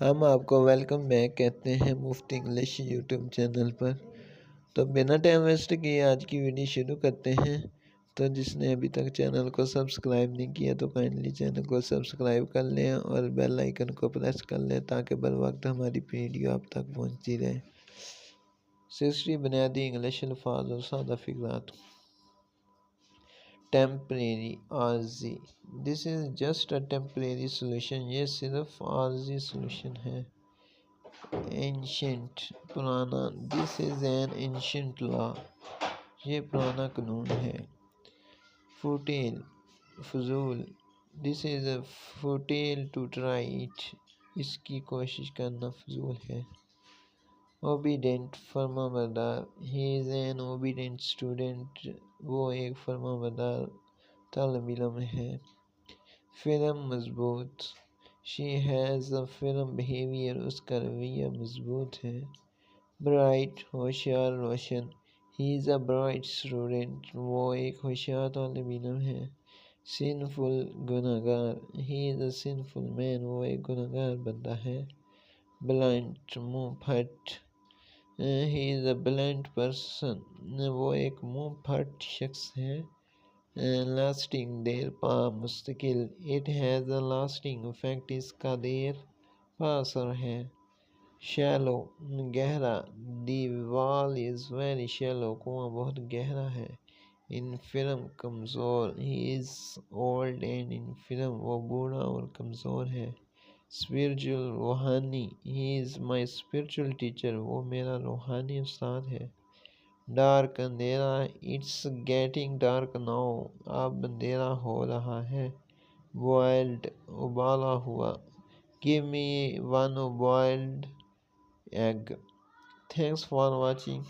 ہم آپ کو ویلکم بیک کہتے ہیں مفتی انگلش یوٹیوب چینل پر۔ تو بنا ٹائم ویسٹ کیے آج کی ویڈیو شروع کرتے ہیں۔ تو جس نے ابھی تک چینل کو سبسکرائب نہیں کیا تو کائنڈلی چینل کو سبسکرائب کر لیں اور بیل آئیکن کو پریس کر لیں تاکہ بر وقت ہماری ویڈیو آپ تک پہنچتی رہے۔ 60 بنیادی انگلش الفاظ اور سادہ فقرات۔ ٹیمپریری عارضی، this is just a temporary solution, یہ صرف عارضی سولوشن ہے۔ اینشنٹ، پرانا، دس از این اینشنٹ لا، یہ پرانا قانون ہے۔ فوٹیل، فضول، دس از اے فوٹیل ٹو ٹرائی اٹ، اس کی کوشش کرنا فضول ہے۔ اوبیڈینٹ، فرما بردار، ہی از این اوبیڈینٹ اسٹوڈنٹ، وہ ایک فرما بردار طالب علم ہے۔ فرم مضبوط، she has a firm behaviour, اس کا رویہ مضبوط ہے۔ برائٹ، ہوشیار، روشن، ہی از اے برائٹ اسٹوڈنٹ، وہ ایک ہوشیار طالب علم ہے۔ سنفل، گنہگار، ہی از اے سنفل مین، وہ ایک گنہگار بندہ ہے۔ بلنٹ، منہ پھٹ، ہی از اے بلنٹ پرسن، وہ ایک منہ پھٹ شخص ہے۔ لاسٹنگ، دیر پا، مستقل، it has a lasting effect, اس کا دیر پا اثر ہے۔ شیلو، گہرا، دی وال از ویری شیلو، کنواں بہت گہرا ہے۔ انفرم، کمزور، ہی از اولڈ اینڈ انفرم، وہ بوڑھا اور کمزور ہے۔ اسپرچل، روحانی، ہی از مائی اسپرچل ٹیچر، وہ میرا روحانی استاد ہے۔ ڈارک، اندھیرا، اٹس گیٹنگ ڈارک ناؤ، اب اندھیرا ہو رہا ہے۔ بوائلڈ، ابالا ہوا، give me one boiled egg. Thanks for watching.